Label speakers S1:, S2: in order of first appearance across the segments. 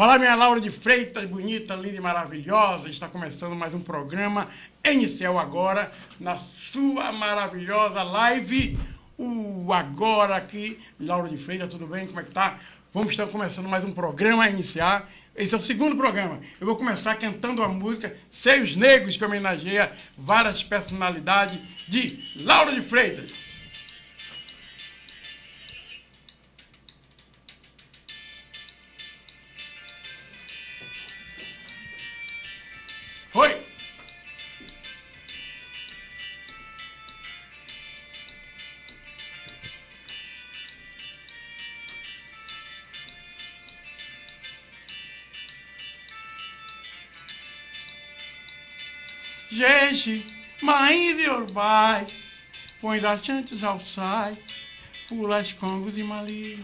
S1: Olá, minha Laura de Freitas, bonita, linda e maravilhosa. Está começando mais um programa inicial agora, na sua maravilhosa live. O Agora aqui, Laura de Freitas, tudo bem? Como é que tá? Vamos estar começando mais um programa a iniciar. Esse é o segundo programa. Eu vou começar cantando a música Seios Negros, que homenageia várias personalidades de Laura de Freitas. Oi! Gente, mães e urbais, põe chantes ao sai, fulas, congos e malis.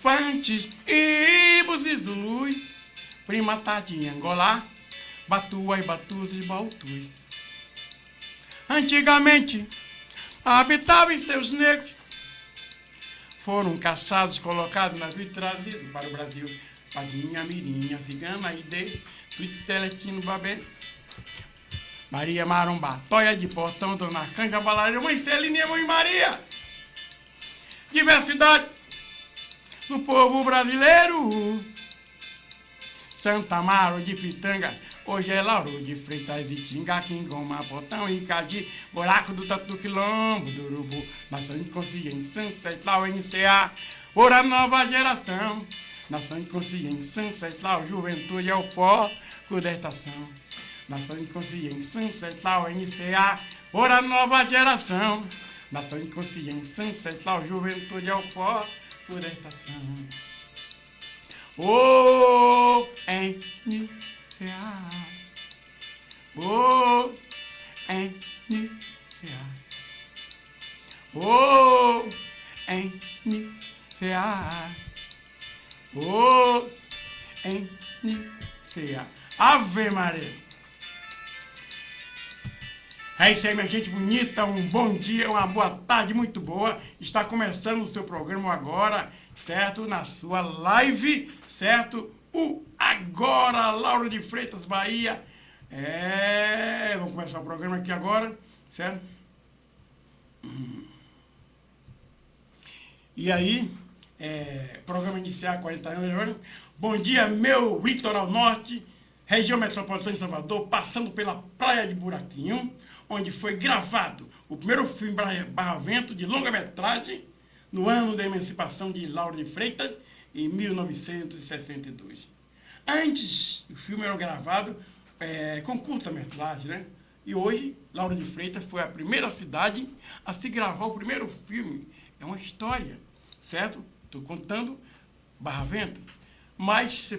S1: Fantes, ibos e zulus, prima tati Angolá, batuas, batus e baltus. Antigamente, habitavam seus negros, foram caçados, colocados na vida e trazidos para o Brasil. Padinha, Mirinha, Cigana, Ide, Tuites, Teletino, Babé, Maria Marombá, Toia de Portão, Dona Canja, Balaria, Mãe Celine, Mãe Maria. Diversidade do povo brasileiro. Santa Amaro de Pitanga, hoje é Lauro de Freitas e Tinga, Quingoma, Botão e Cadi, Buraco do Tatu Quilombo, do Urubu, Nação Inconsciente, Ancestral, NCA, ora nova geração. Nação Inconsciente, Ancestral, Juventude é o foco da estação. Nação Inconsciente, Ancestral, NCA, ora nova geração. Nação Inconsciente, Ancestral, Juventude é o foco da estação. O N-C-A. O N-C-A. O N-C-A. O N-C-A. Ave Maria. É isso aí, minha gente bonita. Um bom dia, uma boa tarde, muito boa. Está começando o seu programa agora, certo? Na sua live, certo? O Agora, Laura de Freitas, Bahia. Vamos começar o programa aqui agora, certo? E aí, programa iniciar 40 anos. Bom dia, meu litoral norte, região metropolitana de Salvador, passando pela Praia de Buraquinho, onde foi gravado o primeiro filme Barravento de longa-metragem no ano da emancipação de Laura de Freitas, em 1962. Antes, o filme era gravado com curta-metragem, né? E hoje, Laura de Freitas foi a primeira cidade a se gravar o primeiro filme. É uma história, certo? Estou contando Barravento. Mas,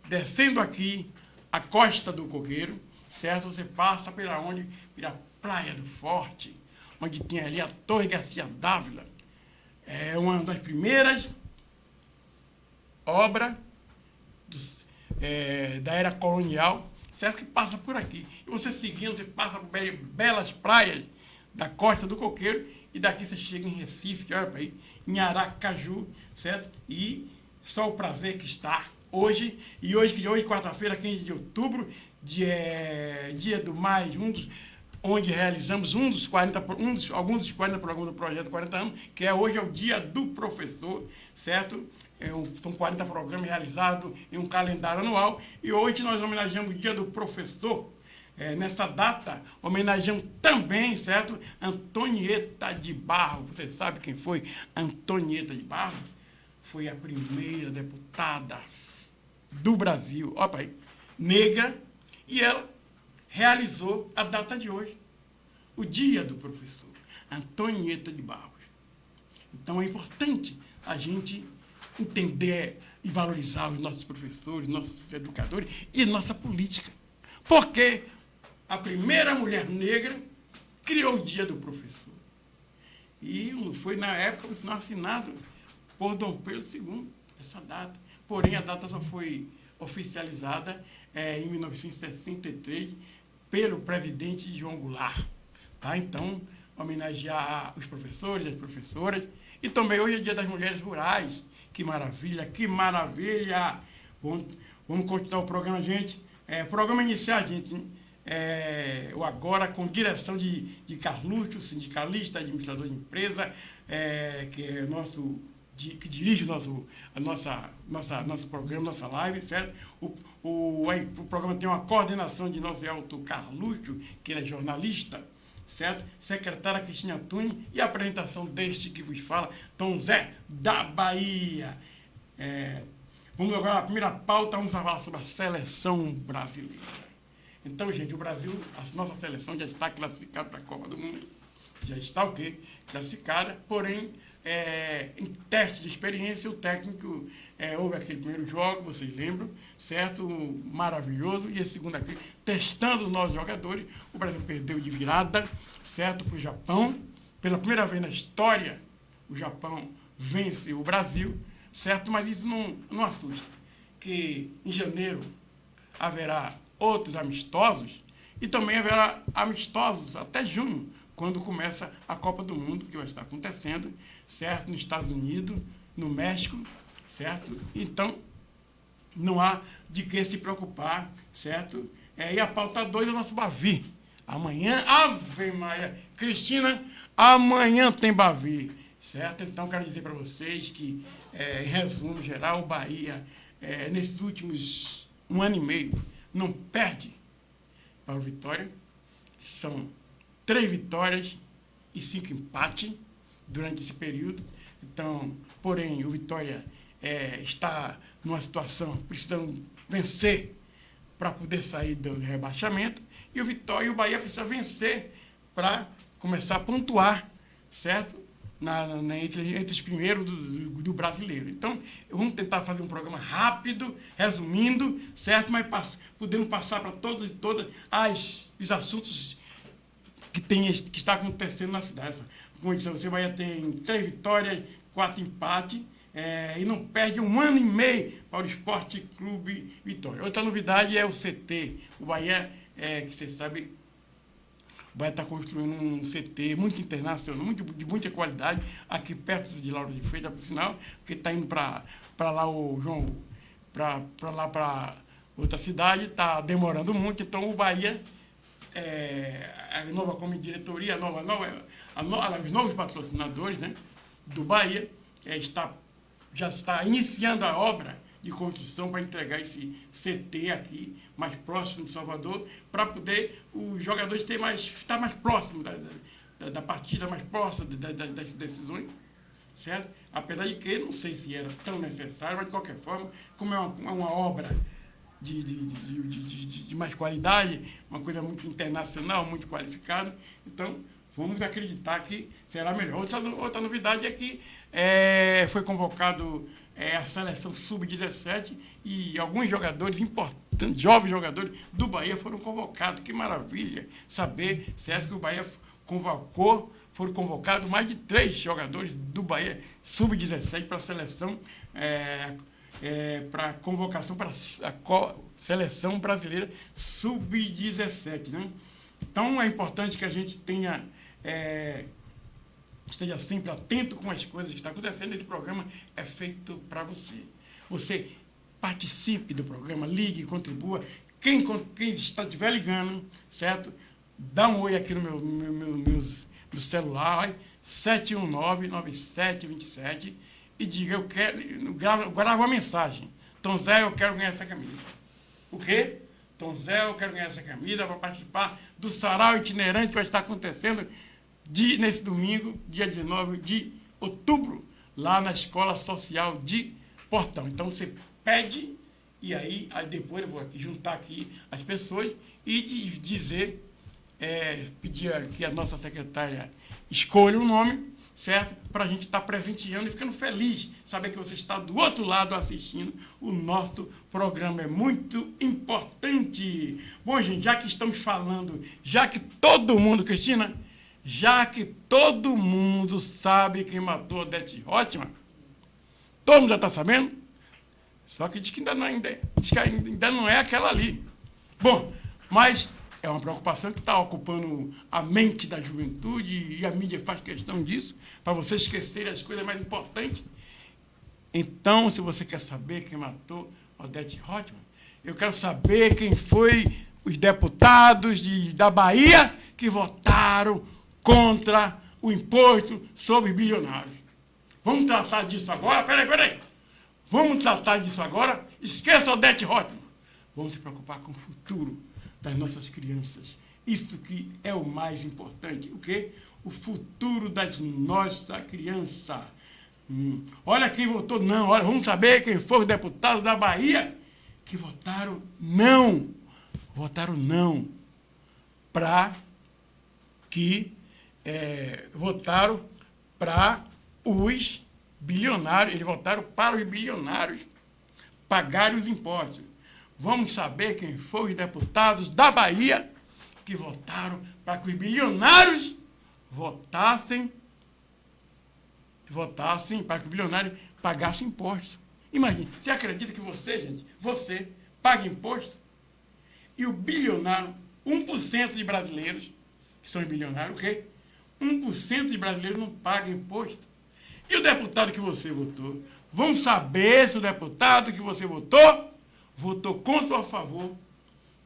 S1: descendo aqui a Costa do Coqueiro, certo? Você passa pela Praia do Forte, onde tem ali a Torre Garcia Dávila. É uma das primeiras obras da era colonial, certo? Que passa por aqui. E você seguindo, você passa por belas praias da Costa do Coqueiro, e daqui você chega em Recife, olha para aí, em Aracaju, certo? E só o prazer que está hoje, quarta-feira, 15 de outubro, dia do mais, onde realizamos alguns dos 40 programas do Projeto 40 anos, que hoje é o Dia do Professor, certo? São 40 programas realizados em um calendário anual, e hoje nós homenageamos o Dia do Professor. Nessa data, homenageamos também, certo? Antonieta de Barros. Você sabe quem foi Antonieta de Barros? Foi a primeira deputada do Brasil, opa aí, negra, e ela realizou a data de hoje, o Dia do Professor, Antonieta de Barros. Então é importante a gente entender e valorizar os nossos professores, nossos educadores e nossa política. Porque a primeira mulher negra criou o Dia do Professor. E foi na época assinado por Dom Pedro II, essa data. Porém, a data só foi oficializada em 1963 pelo presidente João Goulart. Tá? Então, homenagear os professores, as professoras. E também hoje é Dia das Mulheres Rurais, Que maravilha, que maravilha! Vamos continuar o programa, gente. Programa iniciar, gente. O Agora, com direção de Carluxo, sindicalista, administrador de empresa, que é que dirige nosso programa, nossa live, certo? O programa tem uma coordenação de nosso Elton Carluxo, que ele é jornalista, certo? Secretária Cristina Tunes e a apresentação deste que vos fala, Tom Zé da Bahia. Vamos agora, a primeira pauta, vamos falar sobre a seleção brasileira. Então, gente, o Brasil, a nossa seleção já está classificada para a Copa do Mundo. Já está o quê? Classificada, porém, em teste de experiência, o técnico houve aquele primeiro jogo, vocês lembram, certo? Maravilhoso. E esse segundo aqui, testando os novos jogadores, o Brasil perdeu de virada, certo? Para o Japão. Pela primeira vez na história, o Japão vence o Brasil, certo? Mas isso não assusta, que em janeiro haverá outros amistosos e também haverá amistosos até junho, quando começa a Copa do Mundo, que vai estar acontecendo, certo? Nos Estados Unidos, no México, certo? Então, não há de que se preocupar, certo? E a pauta 2 é o nosso Bavi. Amanhã, Ave Maria, Cristina, amanhã tem Bavi, certo? Então, quero dizer para vocês que, em resumo geral, o Bahia, nesses últimos 1 ano e meio, não perde para o Vitória. São 3 vitórias e 5 empates durante esse período. Então, porém, o Vitória está numa situação precisando vencer para poder sair do rebaixamento. E o Bahia precisa vencer para começar a pontuar, certo? Entre os primeiros do brasileiro. Então, vamos tentar fazer um programa rápido, resumindo, certo? Mas podemos passar para todos e todas os assuntos que está acontecendo na cidade. Como eu disse, você vai ter 3 vitórias, 4 empates, e não perde 1 ano e meio para o Esporte Clube Vitória. Outra novidade é o CT. O Bahia, que você sabe, o Bahia está construindo um CT muito internacional, de muita qualidade, aqui perto de Lauro de Freitas, por sinal, porque está indo para lá o João, para outra cidade, está demorando muito, então o Bahia, a nova como diretoria, os novos patrocinadores, né, do Bahia, já está iniciando a obra de construção para entregar esse CT aqui, mais próximo de Salvador, para poder os jogadores estar mais próximos da partida, mais próximos das decisões, certo? Apesar de que, não sei se era tão necessário, mas de qualquer forma, como é uma obra de mais qualidade, uma coisa muito internacional, muito qualificada, então vamos acreditar que será melhor. Outra novidade é que foi convocado a seleção sub-17 e alguns jogadores importantes, jovens jogadores do Bahia foram convocados. Que maravilha saber, certo, que o Bahia foram convocados mais de 3 jogadores do Bahia sub-17 para a seleção, para convocação para a seleção brasileira sub-17, né? Então é importante que a gente esteja sempre atento com as coisas que estão acontecendo. Esse programa é feito para você. Você participe do programa, ligue, contribua. Quem estiver ligando, certo? Dá um oi aqui no meu celular, 719-9727, e diga, grava uma mensagem. Tom Zé, eu quero ganhar essa camisa. O quê? Tom Zé, eu quero ganhar essa camisa para participar do sarau itinerante que vai estar acontecendo nesse domingo, dia 19 de outubro, lá na Escola Social de Portão. Então você pede, e aí depois eu vou juntar aqui as pessoas e dizer, pedir que a nossa secretária escolha um nome, certo? Para a gente estar presenteando e ficando feliz, saber que você está do outro lado assistindo o nosso programa. É muito importante. Bom, gente, já que estamos falando, já que todo mundo, Cristina, já que todo mundo sabe quem matou Odete Roitman, todo mundo já está sabendo, só que diz que ainda não é aquela ali. Bom, mas é uma preocupação que está ocupando a mente da juventude e a mídia faz questão disso, para vocês esquecerem as coisas mais importantes. Então, se você quer saber quem matou Odete Roitman, eu quero saber quem foi os deputados da Bahia que votaram contra o imposto sobre bilionários. Vamos tratar disso agora? Peraí. Vamos tratar disso agora? Esqueça Odete Roitman. Vamos se preocupar com o futuro das nossas crianças. Isso que é o mais importante. O quê? O futuro das nossas crianças. Olha quem votou não. Olha, vamos saber quem foram os deputados da Bahia que votaram não. Votaram não para que votaram para os bilionários. Eles votaram para os bilionários pagarem os impostos. Vamos saber quem foram os deputados da Bahia que votaram para que os bilionários votassem para que os bilionários pagassem impostos. Imagine, você acredita que você paga imposto e o bilionário, 1% de brasileiros, que são bilionários, o quê? 1% de brasileiros não paga imposto. E o deputado que você votou? Vamos saber se o deputado que você votou contra ou a favor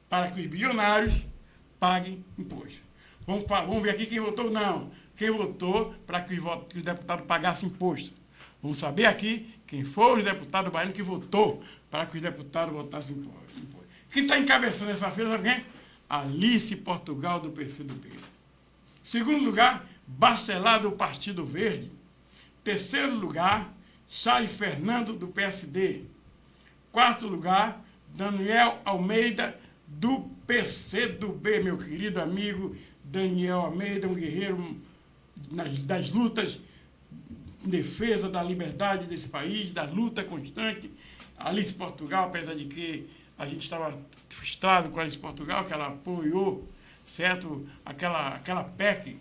S1: para que os bilionários paguem imposto. Vamos ver aqui quem votou não. Quem votou para que os deputados pagassem imposto. Vamos saber aqui quem foram os deputados baianos que votou para que os deputados votassem imposto. Quem está encabeçando essa feira, sabe quem? Alice Portugal, do PCdoB. Segundo lugar, Bacelar, do Partido Verde. Terceiro lugar, Charles Fernando, do PSD. Quarto lugar, Daniel Almeida, do PCdoB, meu querido amigo Daniel Almeida, um guerreiro das lutas em defesa da liberdade desse país, da luta constante. Alice Portugal, apesar de que a gente estava frustrado com a Alice Portugal, que ela apoiou, certo, aquela PEC,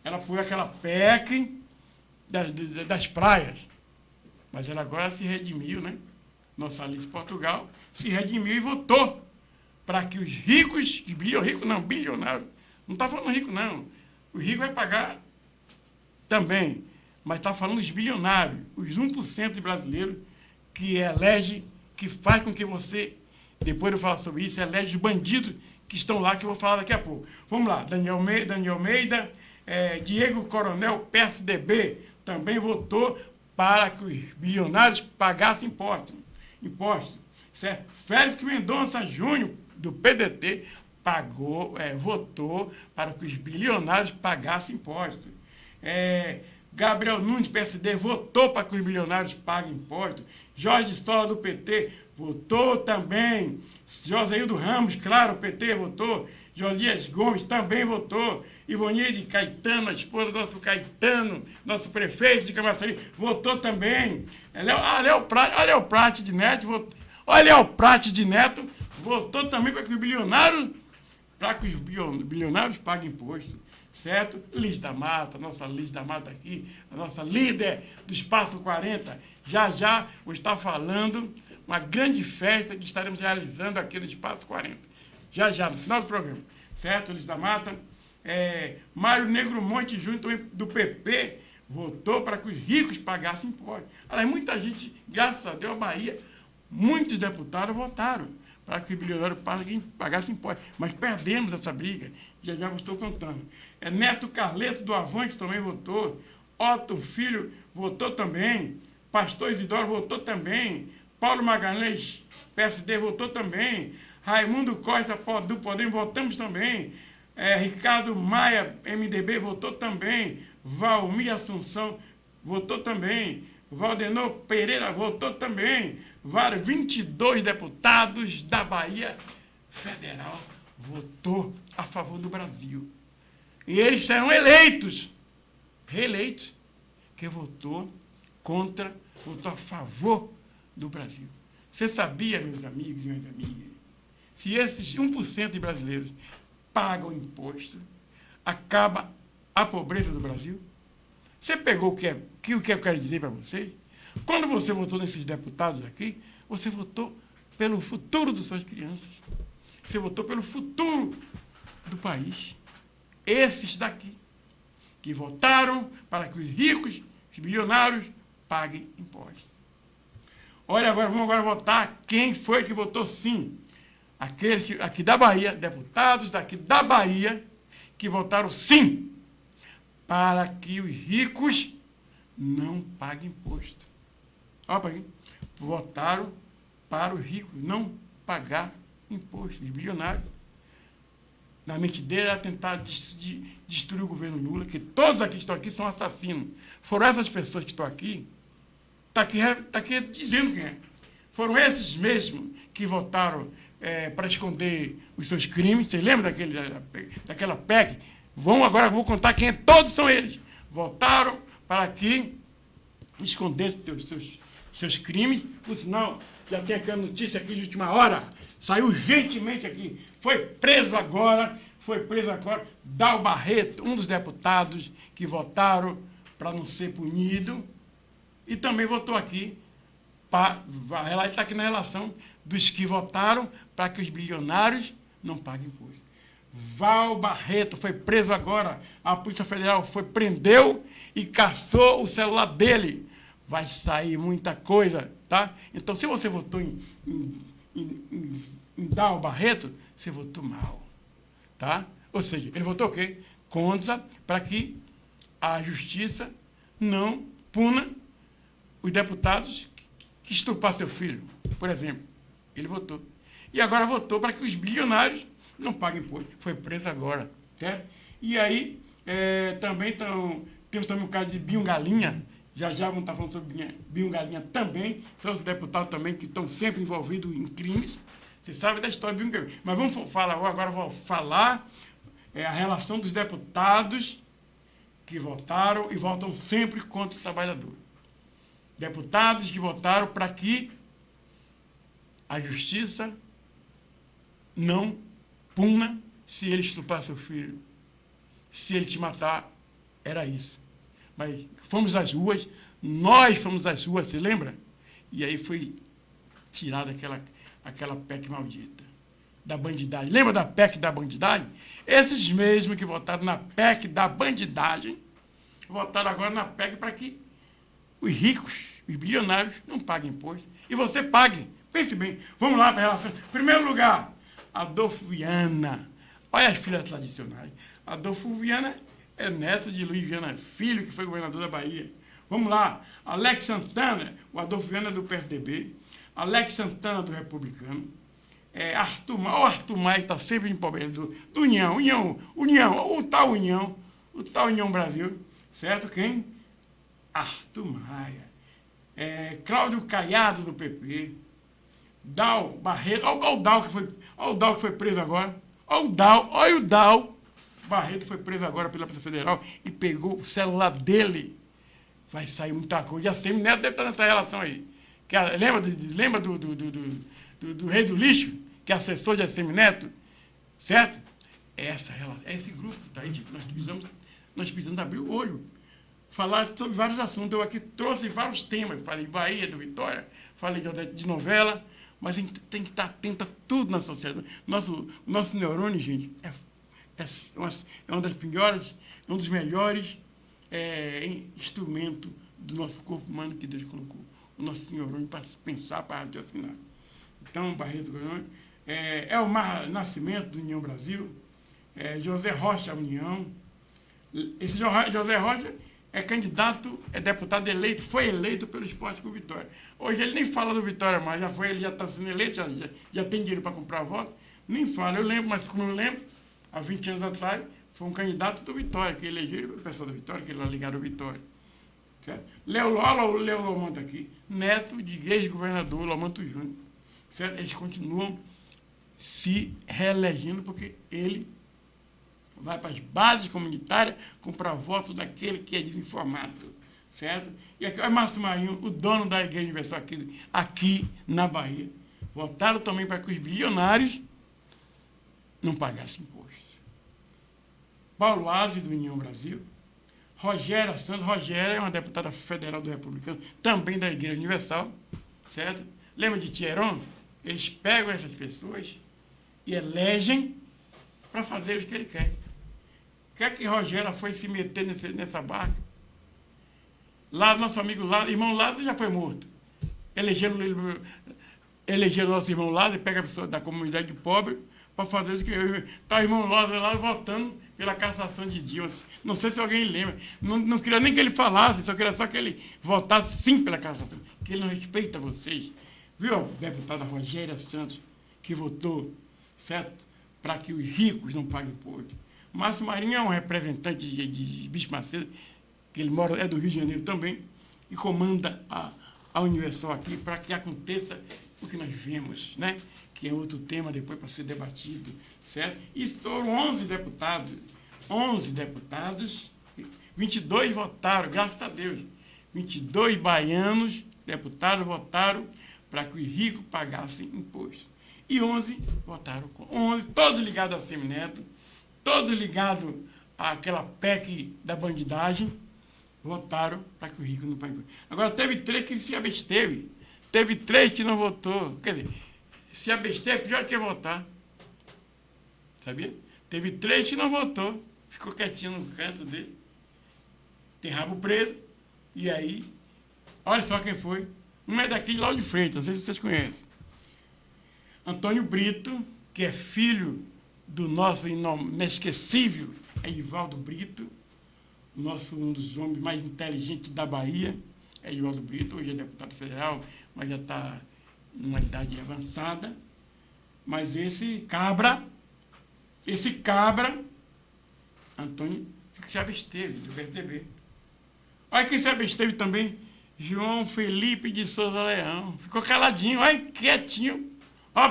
S1: ela apoiou aquela PEC das praias, mas ela agora se redimiu, né? Nossa Alice Portugal se redimiu e votou para que os ricos, bilionários, não está falando rico não, o rico vai pagar também, mas está falando dos bilionários, os 1% de brasileiros que elege, que faz com que você, depois eu falo sobre isso, elege os bandidos que estão lá, que eu vou falar daqui a pouco. Vamos lá, Daniel Almeida, Diego Coronel, PSDB, também votou para que os bilionários pagassem impostos. Certo? Félix Mendonça Júnior, do PDT, votou para que os bilionários pagassem impostos. Gabriel Nunes, PSD, votou para que os bilionários paguem impostos. Jorge Sola, do PT, votou também. Joséildo Ramos, claro, PT, votou. Josias Gomes também votou. Ivonide Caetano, a esposa do nosso Caetano, nosso prefeito de Camaçari, votou também. Léo Prate de Neto, votou também para que os bilionários paguem imposto. Certo? Liz da Mata, nossa Liz da Mata aqui, a nossa líder do Espaço 40, já está falando uma grande festa que estaremos realizando aqui no Espaço 40. Já, no final do programa. Certo, Liz da Mata? Mário Negro Monte Júnior, também do PP, votou para que os ricos pagassem impostos. Aliás, muita gente, graças a Deus, a Bahia, muitos deputados votaram para que os bilionários pagassem impostos. Mas perdemos essa briga, já estou contando. Neto Carleto, do Avante, também votou. Otto Filho votou também. Pastor Isidoro votou também. Paulo Magalhães, PSD, votou também. Raimundo Costa, do Podemos, votamos também. Ricardo Maia, MDB, votou também. Valmir Assunção, votou também. Valdenor Pereira, votou também. 22 deputados da Bahia Federal votou a favor do Brasil. E eles serão reeleitos, que votou a favor do Brasil. Você sabia, meus amigos e minhas amigas, se esses 1% de brasileiros pagam imposto, acaba a pobreza do Brasil? Você pegou o que eu quero dizer para vocês? Quando você votou nesses deputados aqui, você votou pelo futuro das suas crianças. Você votou pelo futuro do país. Esses daqui, que votaram para que os ricos, os bilionários, paguem impostos. Olha, vamos agora votar quem foi que votou sim. Aqueles aqui da Bahia, deputados daqui da Bahia, que votaram sim, para que os ricos não paguem imposto. Olha aqui. Votaram para os ricos não pagar imposto. Os bilionários, na mente dele, era tentar destruir o governo Lula, que todos aqui que estão aqui são assassinos. Foram essas pessoas que estão aqui, está aqui dizendo quem é. Foram esses mesmos que votaram para esconder os seus crimes. Vocês lembram daquela PEC? Agora vou contar quem é. Todos são eles. Votaram para que escondesse seus crimes. Por sinal, já tem aquela notícia aqui de última hora. Saiu urgentemente aqui. Foi preso agora Dal Barreto, um dos deputados que votaram para não ser punido. E também votou aqui. Ele está aqui na relação dos que votaram para que os bilionários não paguem imposto. Val Barreto foi preso agora. A Polícia Federal prendeu e caçou o celular dele. Vai sair muita coisa, tá? Então, se você votou em Val Barreto, você votou mal, tá? Ou seja, ele votou o quê? Contra, para que a justiça não puna os deputados que estuprar seu filho, por exemplo. Ele votou. E agora votou para que os bilionários não paguem imposto. Foi preso agora, certo? E aí, temos também o caso de Binho Galinha. Já vamos estar falando sobre Binho Galinha também. São os deputados também que estão sempre envolvidos em crimes. Você sabe da história de Binho Galinha. Mas vou falar a relação dos deputados que votaram e votam sempre contra o trabalhador. Deputados que votaram para que a justiça não puna se ele estuprar seu filho. Se ele te matar, era isso. Mas fomos às ruas, nós fomos às ruas, você lembra? E aí foi tirada aquela PEC maldita da bandidagem. Lembra da PEC da bandidagem? Esses mesmos que votaram na PEC da bandidagem, votaram agora na PEC para que os ricos, os bilionários, não paguem imposto. E você pague. Pense bem. Vamos lá para a relação. Em primeiro lugar, Adolfo Viana. Olha as filhas tradicionais. Adolfo Viana é neto de Luiz Viana Filho, que foi governador da Bahia. Vamos lá. Alex Santana, o Adolfo Viana é do PSDB. Alex Santana, do Republicano. Arthur Maia está sempre em problema do União, o tal União Brasil. Certo? Quem? Arthur Maia. Cláudio Caiado, do PP. Dal Barreto. Olha o Dal que foi preso agora. Olha o Dal. Barreto foi preso agora pela Polícia Federal e pegou o celular dele. Vai sair muita coisa. E a Semineto deve estar nessa relação aí. Lembra do Rei do Lixo, que é assessor de Semineto? Certo? Essa relação, esse grupo que está aí, nós precisamos abrir o olho. Falar sobre vários assuntos. Eu aqui trouxe vários temas. Falei de Bahia, do Vitória, falei de novela, mas a gente tem que estar atento a tudo na sociedade. Nosso neurônio, gente, é uma das piores, um dos melhores instrumentos do nosso corpo humano que Deus colocou. O nosso neurônio para pensar, para raciocinar. Então, Barreto é o nascimento do União Brasil, José Rocha, União. Esse José Rocha é candidato, é deputado eleito, foi eleito pelo Esporte Clube Vitória. Hoje ele nem fala do Vitória mais, ele já está sendo eleito, já tem dinheiro para comprar voto, nem fala. Eu lembro, mas como eu lembro, há 20 anos atrás, foi um candidato do Vitória, que elegeu o pessoal do Vitória, que ele era ligado ao Vitória. Certo? Leo Lomanto aqui, neto de ex-governador Lomanto Júnior. Certo? Eles continuam se reelegendo porque ele vai para as bases comunitárias comprar voto daquele que é desinformado. Certo? E aqui é Márcio Marinho, o dono da Igreja Universal aqui na Bahia. Votaram também para que os bilionários não pagassem imposto. Paulo Aze, do União Brasil. Rogéria Santos. Rogéria é uma deputada federal do Republicano, também da Igreja Universal. Certo? Lembra de Thieron? Eles pegam essas pessoas e elegem para fazer o que ele quer. Quer que Rogéria foi se meter nessa barca? Lá, nosso amigo Lázaro, irmão Lázaro já foi morto. elegeram nosso irmão Lázaro, pega a pessoa da comunidade pobre para fazer o que está o irmão Lázaro lá votando pela cassação de Dilma. Não sei se alguém lembra. Não queria nem que ele falasse, só queria só que ele votasse sim pela cassação, que ele não respeita vocês. Viu a deputada Rogéria Santos, que votou, certo, para que os ricos não paguem imposto. Márcio Marinho é um representante de Bispo Macedo, que ele é do Rio de Janeiro também, e comanda a Universal aqui para que aconteça o que nós vemos, né? Que é outro tema depois para ser debatido, certo? E foram 11 deputados, 22 votaram, graças a Deus, 22 baianos, deputados, votaram para que os ricos pagassem imposto. E 11 votaram com 11, todos ligados a Semineto, todos ligados àquela PEC da bandidagem, votaram para que o rico não pague imposto. Agora, teve 3 que se absteve, teve 3 que não votou. Quer dizer, se abster é pior que votar. Sabia? Teve 3 que não votou, ficou quietinho no canto dele, tem rabo preso, e aí, olha só quem foi. Um é daqui de Lauro de Freitas, não sei se vocês conhecem. Antônio Brito, que é filho do nosso inesquecível Edivaldo Brito, um dos homens mais inteligentes da Bahia, Edivaldo Brito, hoje é deputado federal, mas já está numa idade avançada. Mas esse cabra, Antônio, se absteve do PSDB. Olha quem se absteve também, João Felipe de Souza Leão. Ficou caladinho, olha, quietinho. Ó,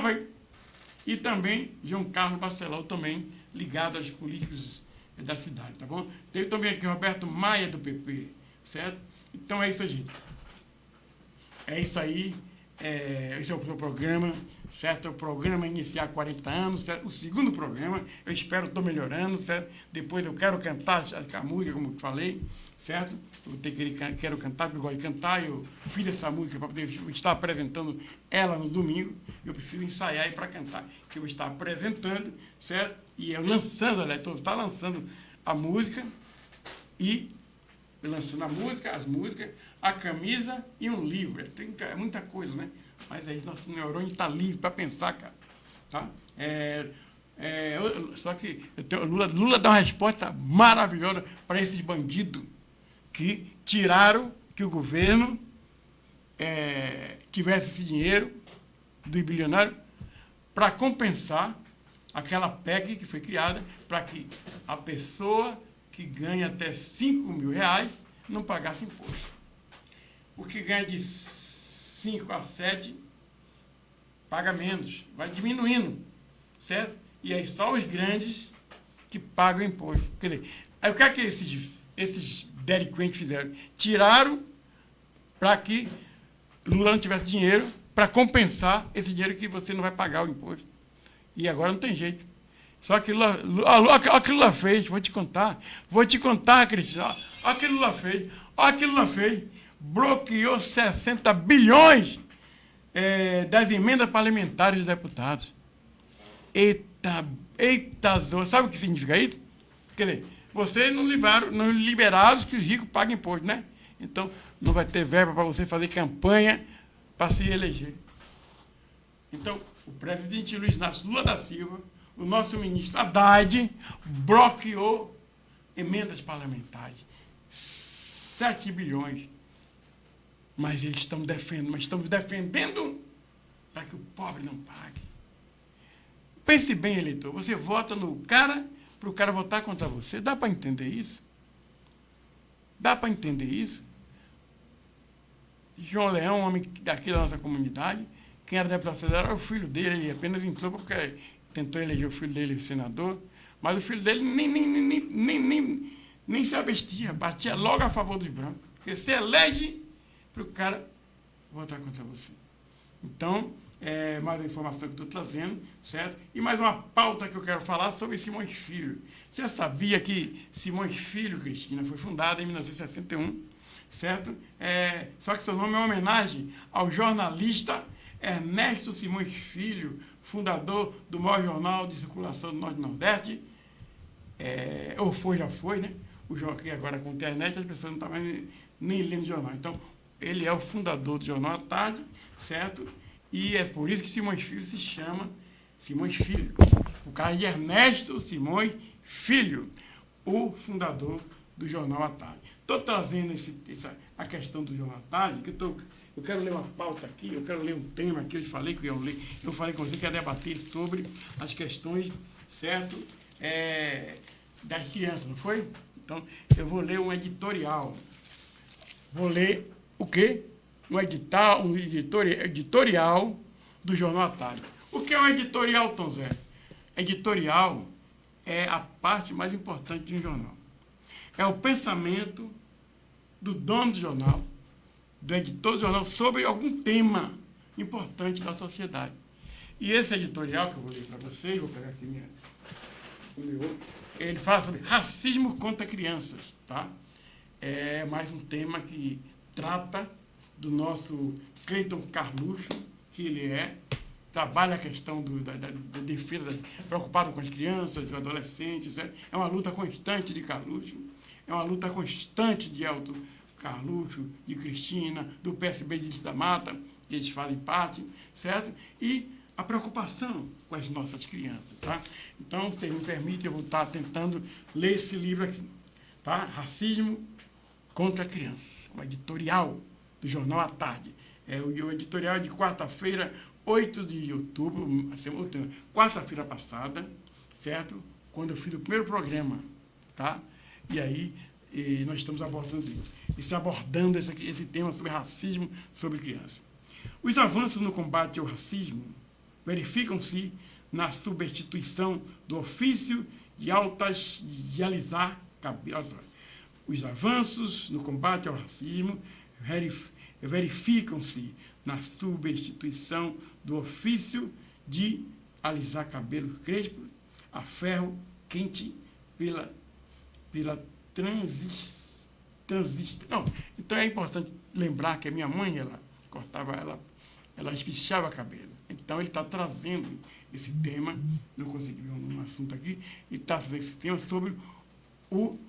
S1: e também João Carlos Bacelar, também ligado aos políticos da cidade, tá bom? Teve também aqui Roberto Maia, do PP, certo? Então é isso aí, gente. É isso aí. Esse é o programa, certo? O programa iniciar há 40 anos, certo? O segundo programa, eu espero estou melhorando, certo? Depois eu quero cantar a música, como eu falei, certo? Quero cantar, porque eu gosto de cantar, eu fiz essa música para poder estar apresentando ela no domingo, eu preciso ensaiar aí para cantar, que eu vou estar apresentando, certo? E eu lançando, está lançando a música e lançando as músicas, a camisa e um livro. É muita coisa, né? Mas aí nosso neurônio está livre para pensar, cara. Tá? Só que Lula dá uma resposta maravilhosa para esses bandidos que tiraram que o governo tivesse esse dinheiro do bilionário para compensar aquela PEC que foi criada para que a pessoa que ganha até 5 mil reais não pagasse imposto. O que ganha de 5 a 7 paga menos, vai diminuindo, certo? E aí só os grandes que pagam imposto. Quer dizer, aí o que é que esses delinquentes fizeram? Tiraram para que Lula não tivesse dinheiro para compensar esse dinheiro que você não vai pagar o imposto. E agora não tem jeito. Só que olha o que Lula fez, vou te contar, Cristina, olha o que Lula fez, bloqueou 60 bilhões das emendas parlamentares dos deputados. Eita, sabe o que significa isso? Quer dizer, você não liberaram que os ricos paguem imposto, né? Então, não vai ter verba para você fazer campanha para se eleger. Então, o presidente Luiz Inácio Lula da Silva, o nosso ministro Haddad, bloqueou emendas parlamentares. 7 bilhões. Mas eles estão defendendo para que o pobre não pague. Pense bem, eleitor, você vota no cara para o cara votar contra você. Dá para entender isso? João Leão, um homem daqui da nossa comunidade, quem era deputado federal era o filho dele, ele apenas entrou porque tentou eleger o filho dele senador, mas o filho dele nem se abstia, batia logo a favor dos brancos, porque você elege para o cara votar contra você. Então, mais uma informação que eu estou trazendo, certo? E mais uma pauta que eu quero falar sobre Simões Filho. Você sabia que Simões Filho, Cristina, foi fundada em 1961, certo? Só que seu nome é uma homenagem ao jornalista Ernesto Simões Filho, fundador do maior jornal de circulação do Norte e Nordeste, já foi, né? O jornal que agora com a internet as pessoas não estavam nem lendo jornal. Então, ele é o fundador do Jornal à Tarde, certo? E é por isso que Simões Filho se chama Simões Filho. O caso de Ernesto Simões Filho, o fundador do Jornal à Tarde. Estou trazendo a questão do Jornal à Tarde, que eu quero ler uma pauta aqui, eu quero ler um tema que eu falei que eu ia ler. Eu falei com você que ia debater sobre as questões, certo? Das crianças, não foi? Então, eu vou ler um editorial. Vou ler o quê? Um editorial do Jornal à Tarde. O que é um editorial, Tom Zé? Editorial é a parte mais importante de um jornal. É o pensamento do dono do jornal, do editor do jornal, sobre algum tema importante da sociedade. E esse editorial que eu vou ler para vocês, vou pegar aqui o meu, ele fala sobre racismo contra crianças, tá? É mais um tema que trata do nosso Cleiton Carluxo, que ele trabalha a questão da defesa, preocupado com as crianças, os adolescentes. É uma luta constante de Carluxo, é uma luta constante de Elton Carluxo, de Cristina, do PSB de Início da Mata, que eles fazem parte, certo? E a preocupação com as nossas crianças, tá? Então, se me permite, eu vou estar tentando ler esse livro aqui, tá? Racismo contra a Criança, um editorial do Jornal à Tarde. É o editorial de quarta-feira, 8 de outubro, quarta-feira passada, certo? Quando eu fiz o primeiro programa, tá? E aí nós estamos abordando esse tema sobre racismo sobre crianças. Os avanços no combate ao racismo verificam-se na substituição do ofício de alisar cabelos. Os avanços no combate ao racismo verificam-se na substituição do ofício de alisar cabelos crespos a ferro quente pela transição. Então é importante lembrar que a minha mãe, ela cortava, ela espichava cabelo. Então ele está trazendo esse tema, não consegui ver um assunto aqui, e está trazendo esse tema sobre o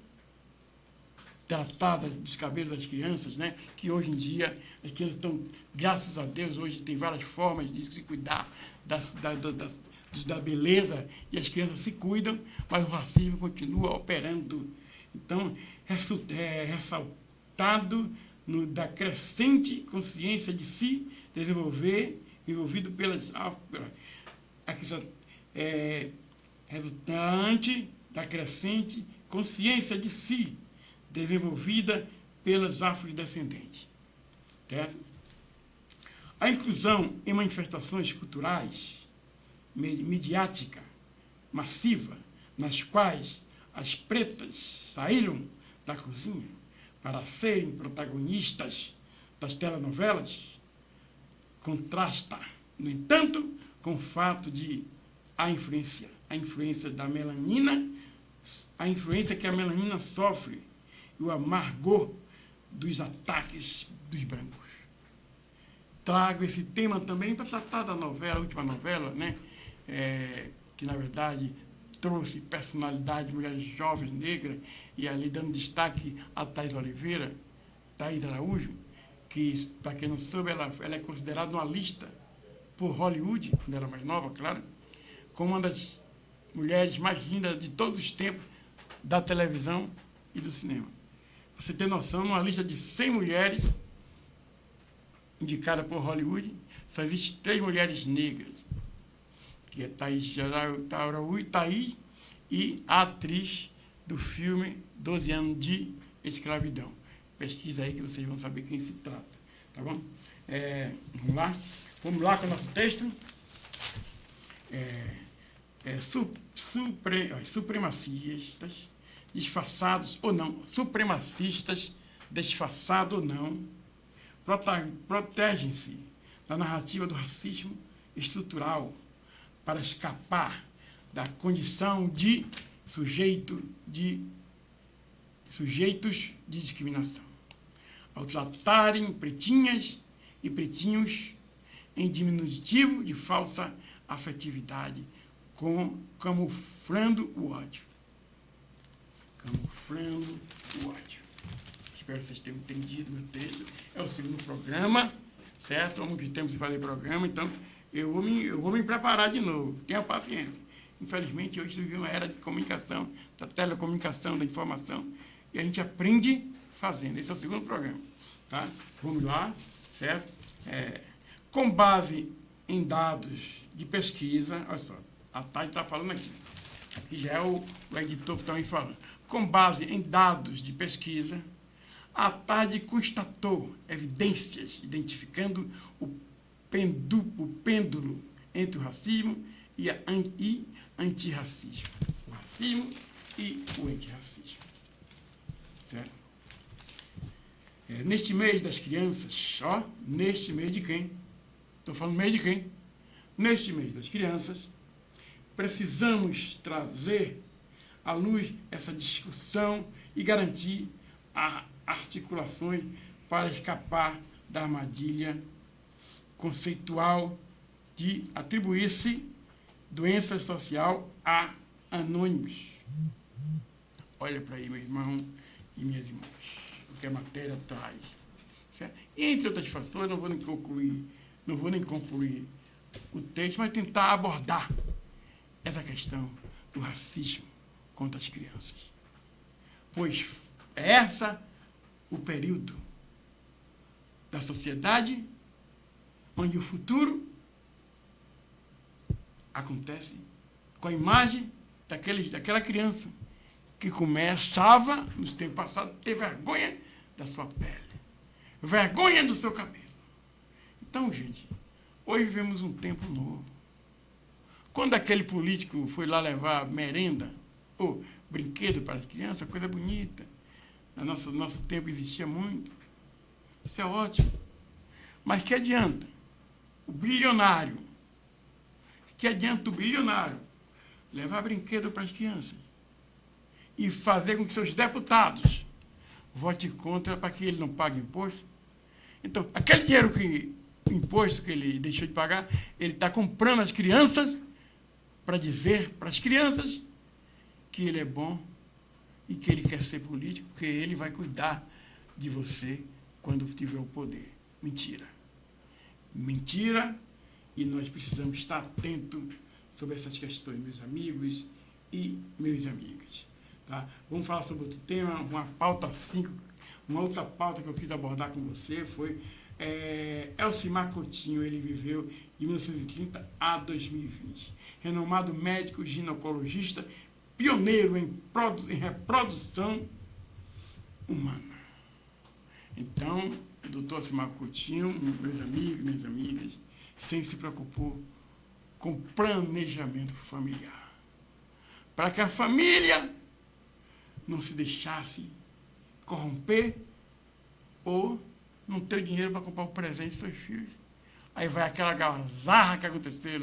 S1: tratar dos cabelos das crianças, né? Que hoje em dia as crianças estão, graças a Deus, hoje tem várias formas de se cuidar da beleza, e as crianças se cuidam, mas o racismo continua operando. Então, ressaltado da crescente consciência de si envolvido resultante da crescente consciência de si desenvolvida pelos afrodescendentes. Certo? A inclusão em manifestações culturais, midiática, massiva, nas quais as pretas saíram da cozinha para serem protagonistas das telenovelas, contrasta, no entanto, com o fato de a influência da melanina, a influência que a melanina sofre e o amargor dos ataques dos brancos. Trago esse tema também para tratar da novela, a última novela, né? Que, na verdade, trouxe personalidade de mulheres jovens, negras, e ali dando destaque a Thaís Araújo, que, para quem não soube, ela é considerada uma lista por Hollywood, quando era mais nova, claro, como uma das mulheres mais lindas de todos os tempos da televisão e do cinema. Você tem noção, numa lista de 100 mulheres indicadas por Hollywood, só existem 3 mulheres negras, que é Thaís e a atriz do filme 12 anos de escravidão. Pesquisa aí que vocês vão saber quem se trata. Tá bom? Vamos lá com o nosso texto. Supremacistas disfarçados ou não, supremacistas disfarçados ou não, protegem-se da narrativa do racismo estrutural para escapar da condição de sujeitos de discriminação, ao tratarem pretinhas e pretinhos em diminutivo de falsa afetividade, camuflando o ódio. Camuflando o ódio. Espero que vocês tenham entendido meu texto. É o segundo programa, certo? Há muito tempo sem fazer programa, então eu vou me preparar de novo. Tenha paciência. Infelizmente, hoje vivemos uma era de comunicação, da telecomunicação, da informação, e a gente aprende fazendo. Esse é o segundo programa. Tá? Vamos lá, certo? Com base em dados de pesquisa, olha só, a Tati está falando aqui. Aqui já é o editor que está me falando. Com base em dados de pesquisa, a TAD constatou evidências identificando o pêndulo entre o racismo e antirracismo. O racismo e o antirracismo. Certo? Neste mês das crianças, neste mês de quem? Estou falando mês de quem? Neste mês das crianças, precisamos trazer à luz essa discussão e garantir articulações para escapar da armadilha conceitual de atribuir-se doença social a anônimos. Olha para aí, meu irmão e minhas irmãs, o que a matéria traz. Certo? E, entre outras fatores, não vou nem concluir o texto, mas tentar abordar essa questão do racismo contra as crianças. Pois é essa o período da sociedade onde o futuro acontece com a imagem daquela criança que começava, nos tempos passados, a ter vergonha da sua pele, vergonha do seu cabelo. Então, gente, hoje vivemos um tempo novo. Quando aquele político foi lá levar merenda ou brinquedo para as crianças, coisa bonita. No nosso tempo existia muito. Isso é ótimo. Mas que adianta o bilionário? Que adianta o bilionário levar brinquedo para as crianças e fazer com que seus deputados votem contra para que ele não pague imposto? Então, aquele dinheiro o imposto que ele deixou de pagar, ele está comprando as crianças para dizer para as crianças que ele é bom e que ele quer ser político, que ele vai cuidar de você quando tiver o poder. Mentira. Mentira, e nós precisamos estar atentos sobre essas questões, meus amigos e meus amigas. Tá? Vamos falar sobre outro tema, uma outra pauta que eu quis abordar com você foi Elcimar Coutinho. Ele viveu de 1930 a 2020. Renomado médico ginecologista, pioneiro em reprodução humana. Então, o doutor Elcimar Coutinho, meus amigos, minhas amigas, sempre se preocupou com planejamento familiar, para que a família não se deixasse corromper ou não ter dinheiro para comprar o presente dos seus filhos. Aí vai aquela gazarra que aconteceu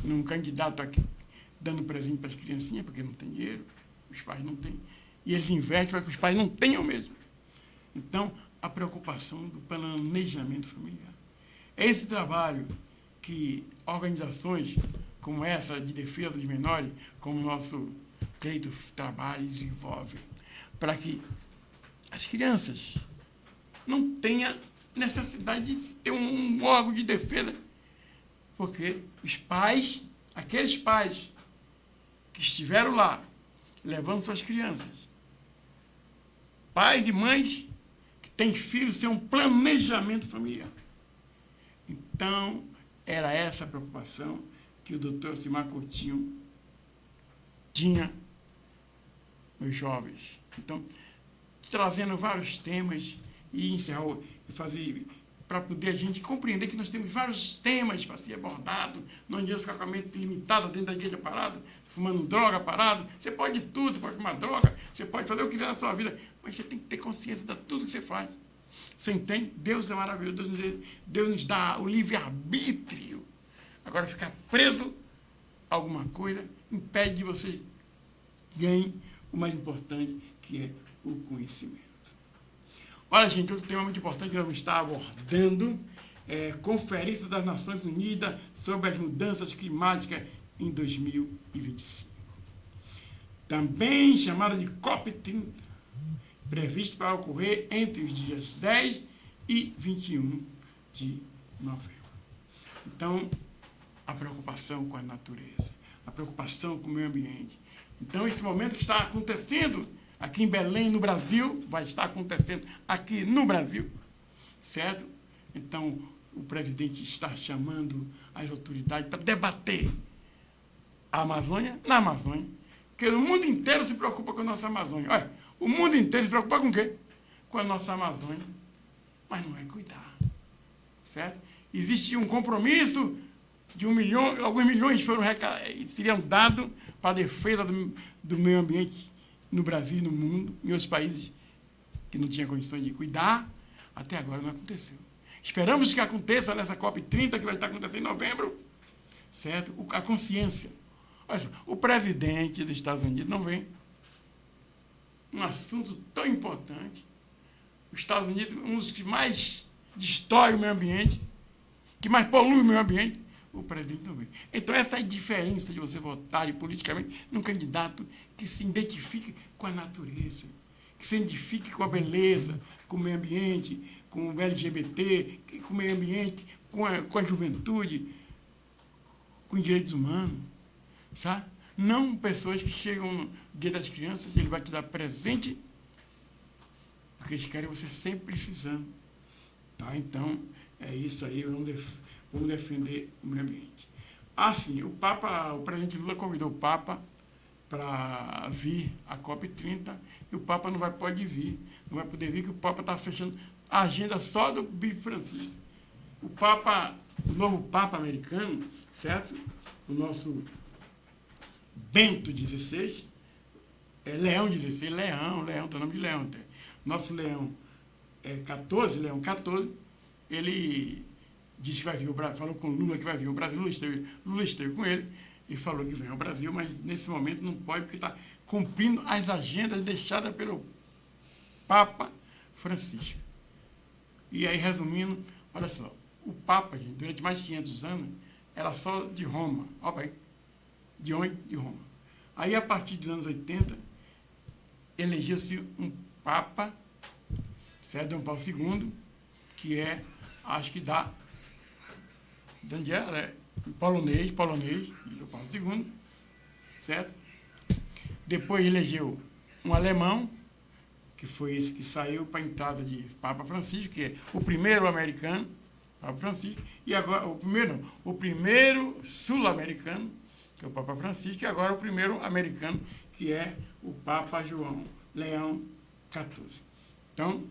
S1: num candidato aqui, dando presente para as criancinhas, porque não tem dinheiro, os pais não têm, e eles investem para que os pais não tenham mesmo. Então, a preocupação do planejamento familiar. É esse trabalho que organizações como essa de defesa dos menores, como o nosso Cleito trabalha e desenvolve, para que as crianças não tenham necessidade de ter um órgão de defesa, porque os pais, aqueles pais que estiveram lá, levando suas crianças, pais e mães que têm filhos, sem um planejamento familiar. Então, era essa a preocupação que o doutor Elcimar Coutinho tinha, meus jovens. Então, trazendo vários temas e encerrou, e fazer, para poder a gente compreender que nós temos vários temas para ser abordado, não adianta ficar com a mente limitada dentro da igreja parado, fumando droga parado. Você pode tudo, você pode fumar droga, você pode fazer o que quiser na sua vida, mas você tem que ter consciência de tudo que você faz. Você entende? Deus é maravilhoso, Deus nos dá o livre-arbítrio. Agora, ficar preso a alguma coisa impede de você ganhar o mais importante, que é o conhecimento. Olha, gente, outro tema muito importante que nós vamos estar abordando é Conferência das Nações Unidas sobre as Mudanças Climáticas em 2025. Também chamada de COP30, previsto para ocorrer entre os dias 10 e 21 de novembro. Então, a preocupação com a natureza, a preocupação com o meio ambiente. Então, esse momento que está acontecendo aqui em Belém, no Brasil, vai estar acontecendo aqui no Brasil, certo? Então, o presidente está chamando as autoridades para debater a Amazônia na Amazônia, porque o mundo inteiro se preocupa com a nossa Amazônia. Olha, o mundo inteiro se preocupa com o quê? Com a nossa Amazônia, mas não é cuidar, certo? Existe um compromisso de 1 milhão, alguns milhões seriam dados para a defesa do meio ambiente no Brasil e no mundo, em outros países que não tinham condições de cuidar, até agora não aconteceu. Esperamos que aconteça nessa COP30, que vai estar acontecendo em novembro, certo? A consciência. Olha só, o presidente dos Estados Unidos não vem. Um assunto tão importante. Os Estados Unidos, um dos que mais destrói o meio ambiente, que mais polui o meio ambiente, o presidente não vem. Então, essa é a diferença de você votar politicamente num candidato que se identifique com a natureza, que se identifique com a beleza, com o meio ambiente, com o LGBT, com o meio ambiente, com a juventude, com os direitos humanos, sabe? Não pessoas que chegam no Dia das Crianças, ele vai te dar presente, porque eles querem você sempre precisando. Tá? Então, é isso aí, vamos defender o meio ambiente. Assim, o presidente Lula convidou o Papa para vir à COP30, e o Papa pode vir, não vai poder vir, que o Papa está fechando a agenda só do Bispo Francisco. O novo Papa americano, certo? O nosso Bento XVI, Leão XVI, Leão, tem o nome de Leão até. Nosso Leão Leão XIV, ele disse que vai vir, falou com o Lula que vai vir ao Brasil, Lula esteve com ele e falou que vem ao Brasil, mas nesse momento não pode, porque está cumprindo as agendas deixadas pelo Papa Francisco. E aí, resumindo, olha só, o Papa, gente, durante mais de 500 anos, era só de Roma. Olha aí, de onde? De Roma. Aí, a partir dos anos 80, elegeu-se um Papa, certo? Dom Paulo II, que acho que de onde era? Polonês, Dom Paulo II, certo? Depois elegeu um alemão, que foi esse que saiu para a entrada de Papa Francisco, que é o primeiro americano, Papa Francisco, e agora, o primeiro sul-americano, que é o Papa Francisco, e agora o primeiro americano, que é o Papa Leão XIV. Então,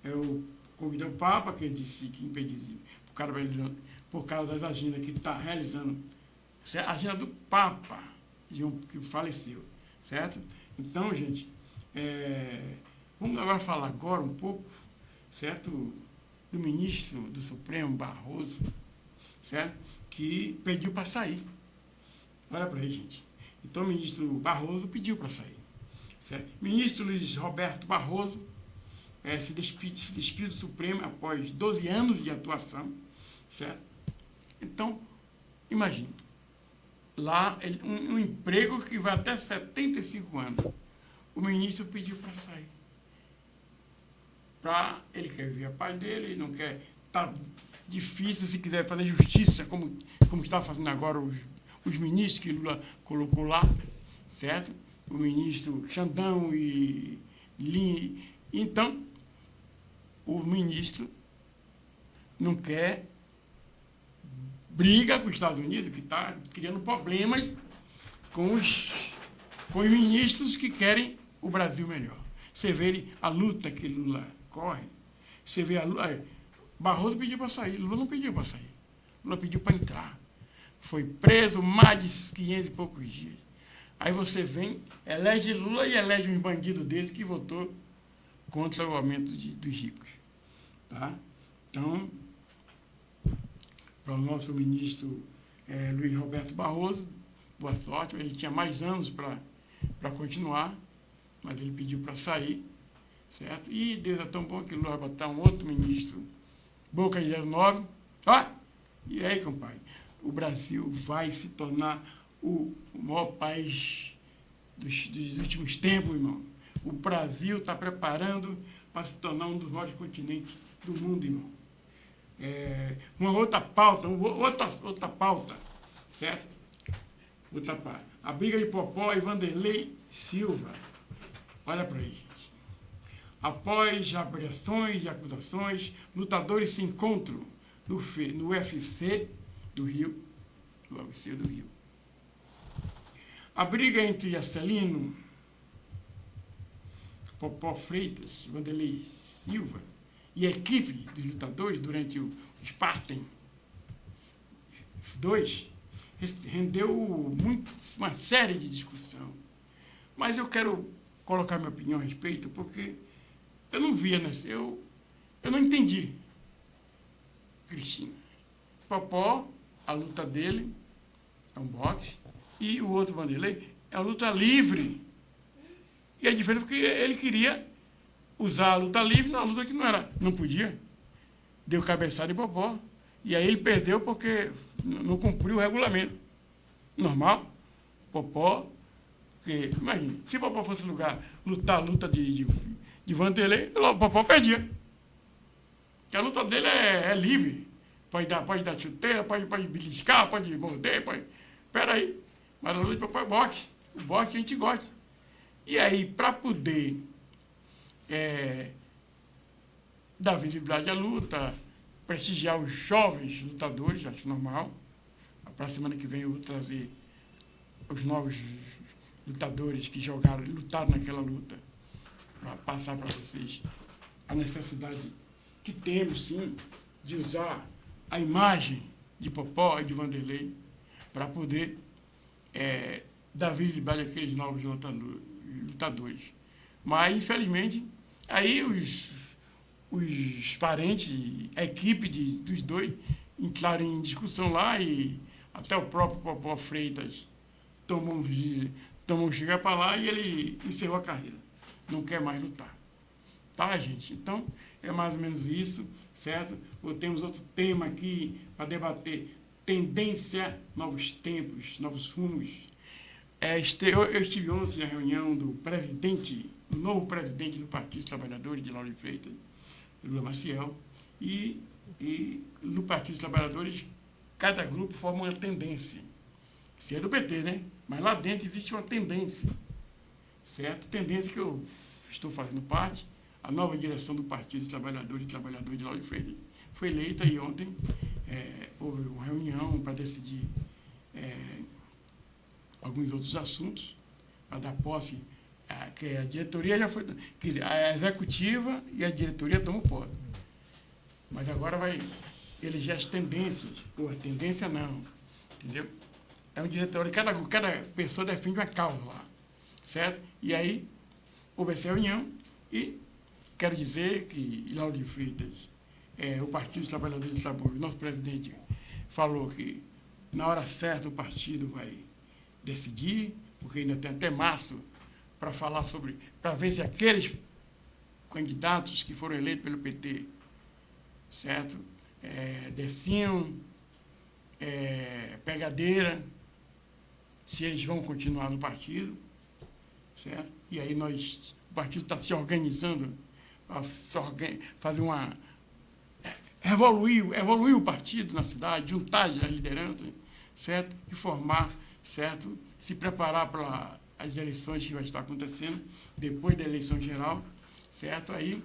S1: eu convidei o Papa, que disse que impediu, por causa das agendas que está realizando, a agenda do Papa, que faleceu, certo? Então, gente, vamos agora falar um pouco, certo, do ministro do Supremo, Barroso, certo, que pediu para sair. Olha para aí, gente. Então, o ministro Barroso pediu para sair, certo? Ministro Luiz Roberto Barroso se despide do Supremo após 12 anos de atuação, certo? Então, imagine, lá, um emprego que vai até 75 anos. O ministro pediu para sair. Ele quer ver a paz dele, não quer. Está difícil, se quiser fazer justiça, como está fazendo agora os ministros que Lula colocou lá, certo? O ministro Xandão e Lin. Então, o ministro não quer briga com os Estados Unidos, que está criando problemas com os ministros que querem o Brasil melhor. Você vê a luta que Lula corre, você vê a luta. Barroso pediu para sair, Lula não pediu para sair. Lula pediu para entrar. Foi preso mais de 500 e poucos dias. Aí você vem, elege Lula e elege um bandido desse que votou contra o aumento dos ricos. Tá? Então, para o nosso ministro Luiz Roberto Barroso, boa sorte. Ele tinha mais anos para continuar, mas ele pediu para sair, certo? E Deus é tão bom que Lula vai botar um outro ministro, Boca de 09. E aí, compadre, o Brasil vai se tornar o maior país dos últimos tempos, irmão. O Brasil está preparando para se tornar um dos maiores continentes do mundo, irmão. Uma outra pauta, outra pauta, certo? Outra pauta. A briga de Popó e Vanderlei Silva. Olha para aí, gente. Após avaliações e acusações, lutadores se encontram no UFC do Rio. No UFC do Rio. A briga entre Acelino, Popó Freitas, Vanderlei Silva e a equipe dos lutadores durante o Spartan 2 rendeu uma série de discussão. Mas eu quero colocar minha opinião a respeito, porque eu não via, eu não entendi. Cristina. Popó, a luta dele é um boxe, e o outro Vanderlei é uma luta livre. E é diferente porque ele queria usar a luta livre na luta que não podia. Deu cabeçada em Popó. E aí ele perdeu porque não cumpriu o regulamento. Normal. Popó, que, imagina, se Popó fosse lutar a luta de Vanderlei, o Popó perdia. Porque a luta dele é livre. Pode dar chuteira, pode beliscar, pode morder, pode... Peraí. Mas a luta de Popó é boxe. O boxe a gente gosta. E aí, para poder dar visibilidade à luta, prestigiar os jovens lutadores, acho normal. Para a semana que vem eu vou trazer os novos lutadores que lutaram naquela luta, para passar para vocês a necessidade que temos, sim, de usar a imagem de Popó e de Vanderlei para poder dar visibilidade àqueles novos lutadores. Mas, infelizmente, aí os parentes, a equipe dos dois entraram em discussão lá e até o próprio Popó Freitas tomou um chega para lá e ele encerrou a carreira. Não quer mais lutar. Tá, gente? Então, é mais ou menos isso, certo? Temos outro tema aqui para debater. Tendência, novos tempos, novos rumos. Eu estive ontem na reunião do novo presidente do Partido dos Trabalhadores, de Lauro de Freitas, Lula Maciel, e no Partido dos Trabalhadores, cada grupo forma uma tendência. Isso é do PT, né? Mas lá dentro existe uma tendência, certo? Tendência que eu estou fazendo parte. A nova direção do Partido dos Trabalhadores e Trabalhadores de Lauro de Freitas foi eleita e ontem houve uma reunião para decidir alguns outros assuntos, para dar posse, que a diretoria já foi, quer dizer, a executiva e a diretoria tomam posse. Mas agora vai eleger as tendências, ou a tendência não, entendeu? É um diretório, cada pessoa defende uma causa lá, certo? E aí, houve essa reunião e quero dizer que Lauro de Freitas, o Partido dos Trabalhadores de Sabor, nosso presidente falou que na hora certa o partido vai decidir, porque ainda tem até março para falar para ver se aqueles candidatos que foram eleitos pelo PT, certo? Decinho, Pegadeira, se eles vão continuar no partido, certo? E aí o partido está se organizando para fazer evoluir o partido na cidade, juntar as lideranças, certo? E formar, certo? Se preparar para as eleições que vai estar acontecendo, depois da eleição geral, certo? Aí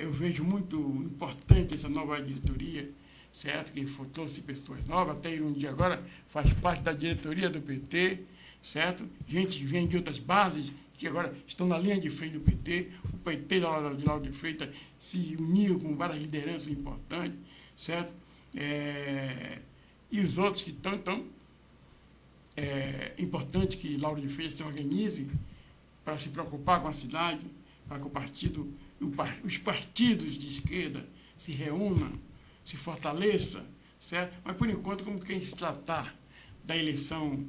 S1: eu vejo muito importante essa nova diretoria, certo? Que trouxe pessoas novas, até um dia agora faz parte da diretoria do PT, certo? Gente vem de outras bases, que agora estão na linha de frente do PT. O PT de Lauro de Freitas se uniu com várias lideranças importantes, certo? E os outros que estão, então, é importante que Lauro de Freitas se organize para se preocupar com a cidade, para que os partidos de esquerda se reúnam, se fortaleçam, certo? Mas, por enquanto, como quem se tratar da eleição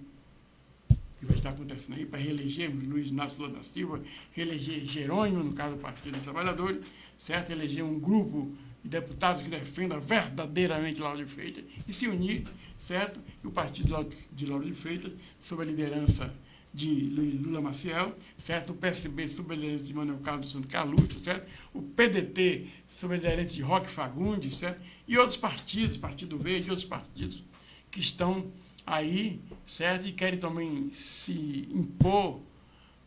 S1: que vai estar acontecendo aí, para reelegermos Luiz Inácio Lula da Silva, reeleger Jerônimo, no caso do Partido dos Trabalhadores, certo? Eleger um grupo de deputados que defendam verdadeiramente Lauro de Freitas e se unir, certo? E o Partido de Lauro de Freitas, sob a liderança de Lula Maciel, certo? O PSB sob a liderança de Manuel Carlos dos Santos Carluxo, certo? O PDT sob a liderança de Roque Fagundes, certo? E outros partidos, Partido Verde e outros partidos que estão aí, certo? E querem também se impor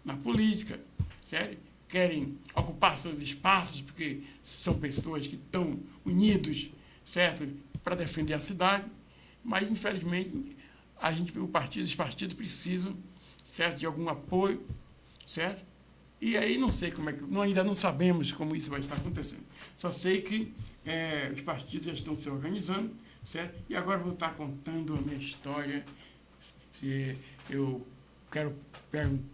S1: na política, certo? Querem ocupar seus espaços, porque são pessoas que estão unidos, certo? Para defender a cidade, mas, infelizmente, os partidos precisam, certo? De algum apoio, certo? E aí não sei como é que... ainda não sabemos como isso vai estar acontecendo. Só sei que os partidos já estão se organizando, certo? E agora vou estar contando a minha história. Eu quero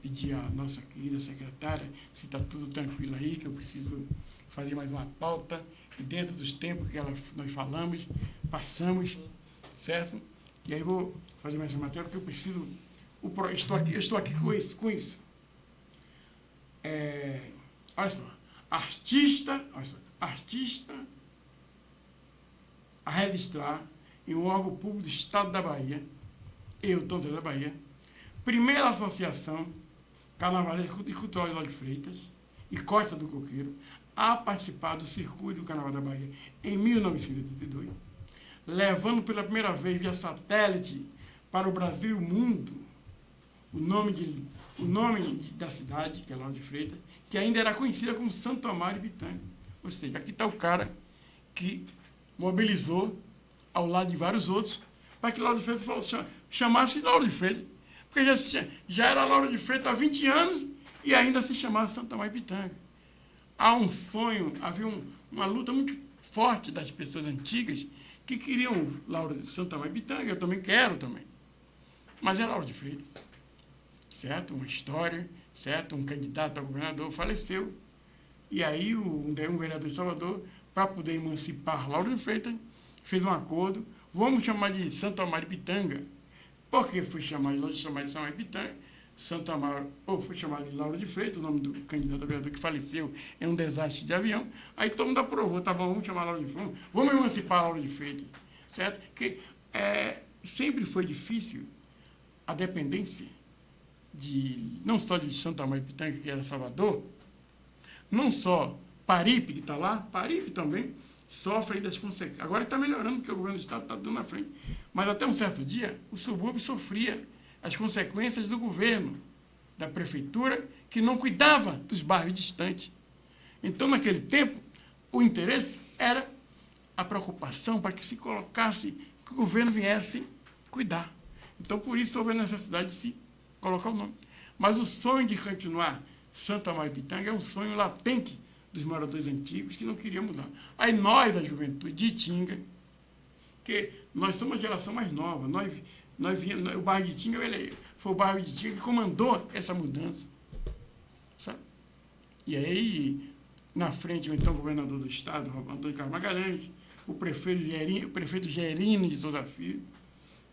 S1: pedir à nossa querida secretária se está tudo tranquilo aí, que eu preciso fazer mais uma pauta, e dentro dos tempos que nós falamos, passamos, certo? E aí vou fazer mais uma matéria, porque eu preciso... Eu estou aqui com isso. Olha só, artista a registrar em um órgão público do Estado da Bahia, Tom Zé da Bahia, primeira associação carnavalesca e cultural de Lauro de Freitas e Costa do Coqueiro a participar do circuito do Carnaval da Bahia em 1982, levando pela primeira vez via satélite para o Brasil e o mundo o nome da cidade, que é Lauro de Freitas, que ainda era conhecida como Santo Amaro e Pitanga. Ou seja, aqui está o cara que mobilizou, ao lado de vários outros, para que Lauro de Freitas chamasse Lauro de Freitas, porque já era Lauro de Freitas há 20 anos e ainda se chamava Santo Amaro e Pitanga. Há um sonho, havia uma luta muito forte das pessoas antigas que queriam Santo Amaro e Pitanga, eu também quero também. Mas é Lauro de Freitas, certo? Uma história, certo? Um candidato a governador faleceu. E aí um vereador de Salvador, para poder emancipar Lauro de Freitas, fez um acordo, vamos chamar de Santo Amaro e Pitanga. Por que foi chamado de Santo Amaro e Pitanga? Santo Amaro, ou foi chamado de Lauro de Freitas, o nome do candidato a vereador que faleceu em um desastre de avião. Aí todo mundo aprovou, tá bom, vamos chamar Lauro de Freitas, vamos emancipar Lauro de Freitas, certo? Porque sempre foi difícil a dependência não só de Santo Amaro e Pitanga, que era Salvador, não só Paripe, que está lá, Paripe também sofre das consequências. Agora está melhorando, porque o governo do Estado está dando na frente. Mas até um certo dia, o subúrbio sofria as consequências do governo, da prefeitura, que não cuidava dos bairros distantes. Então, naquele tempo, o interesse era a preocupação para que se colocasse, que o governo viesse cuidar. Então, por isso, houve a necessidade de se colocar o nome. Mas o sonho de continuar Santo Amaro e Pitanga é um sonho latente dos moradores antigos que não queriam mudar. Aí nós, a juventude de Itinga, que nós somos a geração mais nova, o bairro de Itinga, foi o bairro de Itinga que comandou essa mudança. Sabe? E aí, na frente, o então governador do estado, Antônio Carlos Magalhães, o prefeito Gerino de Souza Filho,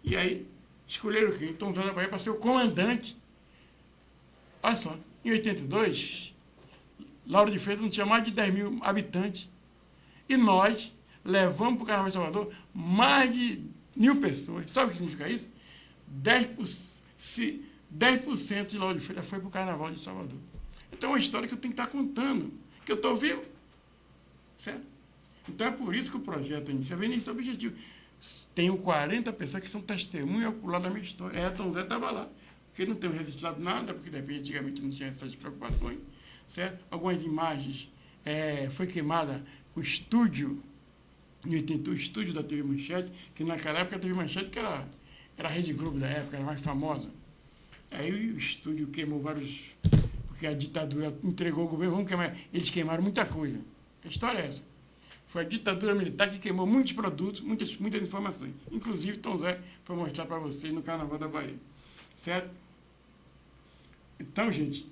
S1: e aí escolheram o quê? Tom Zé da Bahia para ser o comandante. Olha só, em 82, Lauro de Freitas não tinha mais de 10 mil habitantes. E nós levamos para o Carnaval de Salvador mais de 1.000 pessoas. Sabe o que significa isso? 10% de Lauro de Freitas foi para o Carnaval de Salvador. Então é uma história que eu tenho que estar contando, que eu estou vivo. Certo? Então é por isso que o projeto Inicia vem nesse objetivo. Tenho 40 pessoas que são testemunhas oculares da minha história. Tom Zé estava lá, porque não tem registrado nada, porque antigamente não tinha essas preocupações. Certo? Algumas imagens foi queimada com o estúdio, em 80, o estúdio da TV Manchete, que naquela época a TV Manchete que era a Rede Globo da época, era mais famosa. Aí o estúdio queimou vários, porque a ditadura entregou o governo, eles queimaram muita coisa. A história é essa. Foi a ditadura militar que queimou muitos produtos, muitas informações. Inclusive, Tom Zé foi mostrar para vocês no Carnaval da Bahia. Certo? Então, gente,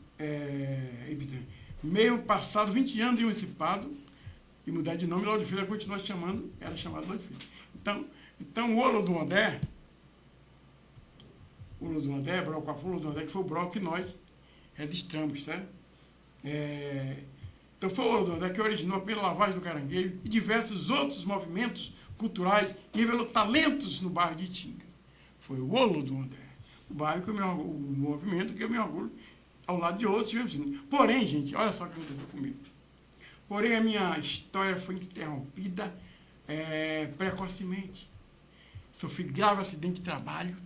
S1: meio passado 20 anos de emancipado, e mudar de nome, Lauro de Freitas continua era chamado Lauro de Freitas. Então o Holodomodé, que foi o bloco que nós registramos, certo? Então foi o Holodomodé que originou a primeira lavagem do Caranguejo e diversos outros movimentos culturais e revelou talentos no bairro de Itinga. Foi o Holodomodé. o bairro, o movimento que eu me orgulho, ao lado de outros. Porém, gente, olha só o que aconteceu comigo. Porém, a minha história foi interrompida precocemente. Sofri grave acidente de trabalho,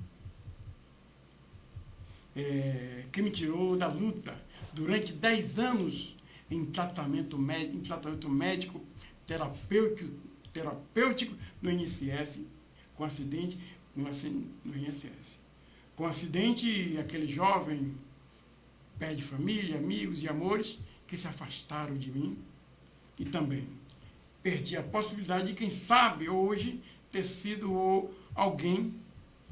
S1: que me tirou da luta durante 10 anos em tratamento médico terapêutico no INSS, com acidente no INSS. Com acidente, aquele jovem perde família, amigos e amores que se afastaram de mim, e também perdi a possibilidade de, quem sabe, hoje ter sido alguém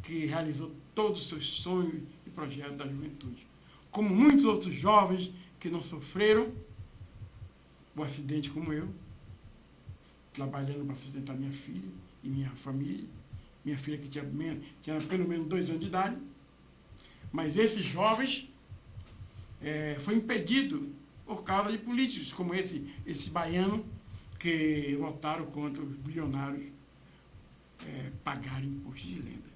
S1: que realizou todos os seus sonhos e projetos da juventude. Como muitos outros jovens que não sofreram o acidente como eu, trabalhando para sustentar minha filha e minha família, minha filha que tinha pelo menos 2 anos de idade, mas esses jovens foi impedido por causa de políticos como esse baiano, que votaram contra os bilionários pagarem imposto de renda.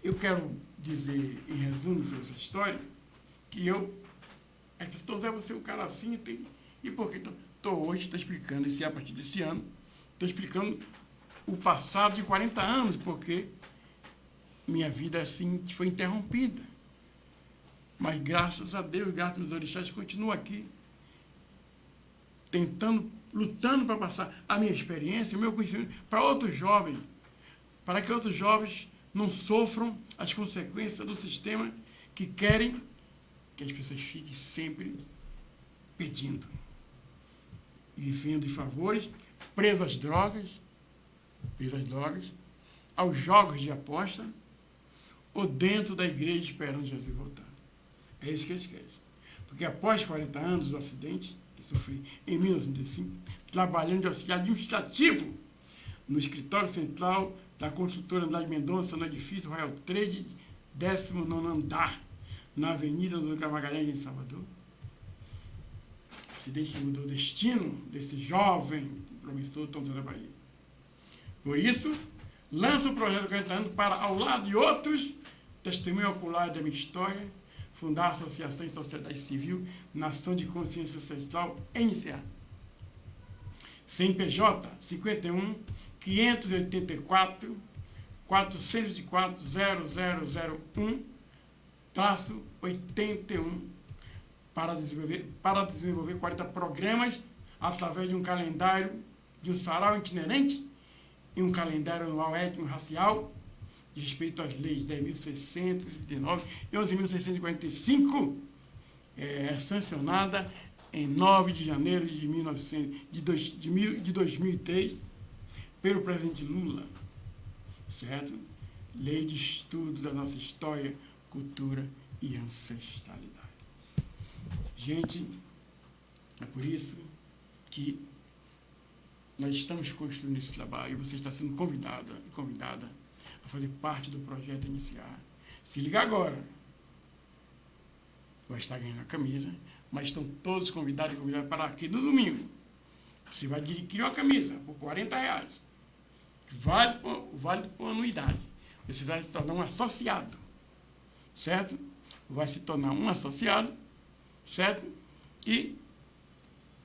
S1: Eu quero dizer, em resumo sobre essa história, que então, Zé, você é um cara assim, e por que? Hoje estou explicando, a partir desse ano, estou explicando o passado de 40 anos, porque minha vida assim foi interrompida. Mas graças a Deus, graças aos orixás, continuo aqui, lutando para passar a minha experiência, o meu conhecimento para outros jovens, para que outros jovens não sofram as consequências do sistema que querem que as pessoas fiquem sempre pedindo, vivendo em favores, presos às drogas, aos jogos de aposta, ou dentro da igreja esperando Jesus voltar. É isso que eles querem. Porque após 40 anos do acidente, que sofri em 1995, trabalhando de auxiliar administrativo no escritório central da construtora Andrade Mendonça, no edifício Royal Trade, 19º andar, na Avenida do Magalhães, em Salvador. Acidente que mudou o destino desse jovem promissor Tom Zé da Bahia. Por isso, lanço o projeto 40 anos para, ao lado de outros, testemunho ocular da minha história, fundar a Associação em Sociedade Civil, Nação de Consciência Ancestral, NCA. CNPJ 51 584 404 0001-81 para desenvolver 40 programas através de um calendário, de um sarau itinerante e um calendário anual étnico-racial de respeito às leis 10.639 e 11.645, sancionada em 9 de janeiro de 2003 pelo presidente Lula, certo? Lei de estudo da nossa história, cultura e ancestralidade. Gente, é por isso que nós estamos construindo esse trabalho e você está sendo convidada a fazer parte do projeto Iniciar. Se liga agora. Vai estar ganhando a camisa, mas estão todos convidados e convidadas para aqui no domingo. Você vai adquirir uma camisa por R$40, vale por anuidade. Você vai se tornar um associado, certo? Vai se tornar um associado, certo? E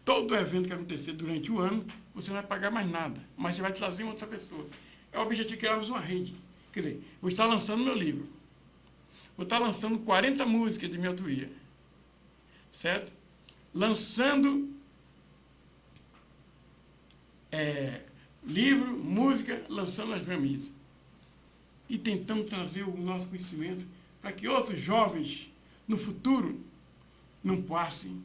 S1: todo evento que acontecer durante o ano, você não vai pagar mais nada, mas você vai trazer uma outra pessoa. É o objetivo de criarmos uma rede. Quer dizer, vou estar lançando meu livro. Vou estar lançando 40 músicas de minha autoria, certo? Lançando livro, música, lançando as camisas. E tentando trazer o nosso conhecimento para que outros jovens, no futuro, não passem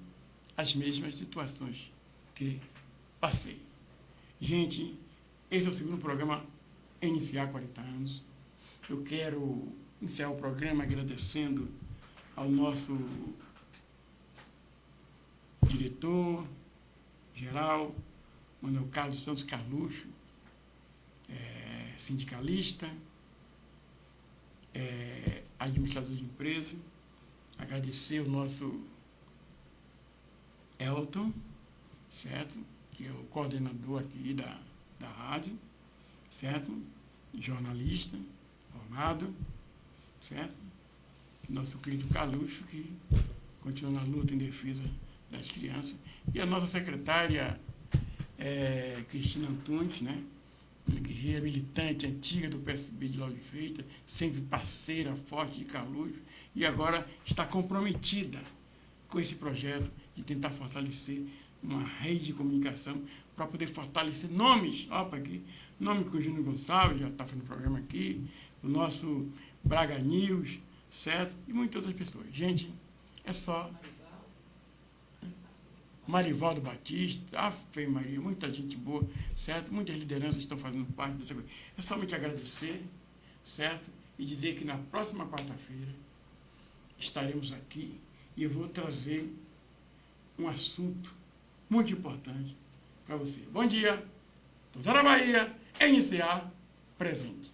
S1: as mesmas situações que passei. Gente, esse é o segundo programa Iniciar 40 anos. Eu quero iniciar o programa agradecendo ao nosso diretor-geral, Manuel Carlos Santos Carluxo, sindicalista, administrador de empresa. Agradecer o nosso Elton, certo? Que é o coordenador aqui da rádio, certo? Jornalista, formado, certo? nosso querido Caluxo, que continua na luta em defesa das crianças, e a nossa secretária Cristina Antunes, né? Guerreira, militante antiga do PSB de Lauro de Freitas, sempre parceira forte de Caluxo, e agora está comprometida com esse projeto de tentar fortalecer uma rede de comunicação para poder fortalecer nomes. Opa, aqui, nome com o Júnior Gonçalves, já está fazendo programa aqui, o nosso Braga News, certo? E muitas outras pessoas. Gente, é só... Marivaldo Batista, Ave Maria, muita gente boa, certo? Muitas lideranças estão fazendo parte dessa coisa. É somente agradecer, certo? E dizer que na próxima quarta-feira estaremos aqui e eu vou trazer um assunto muito importante para você. Bom dia, estou na Bahia, NCA presente.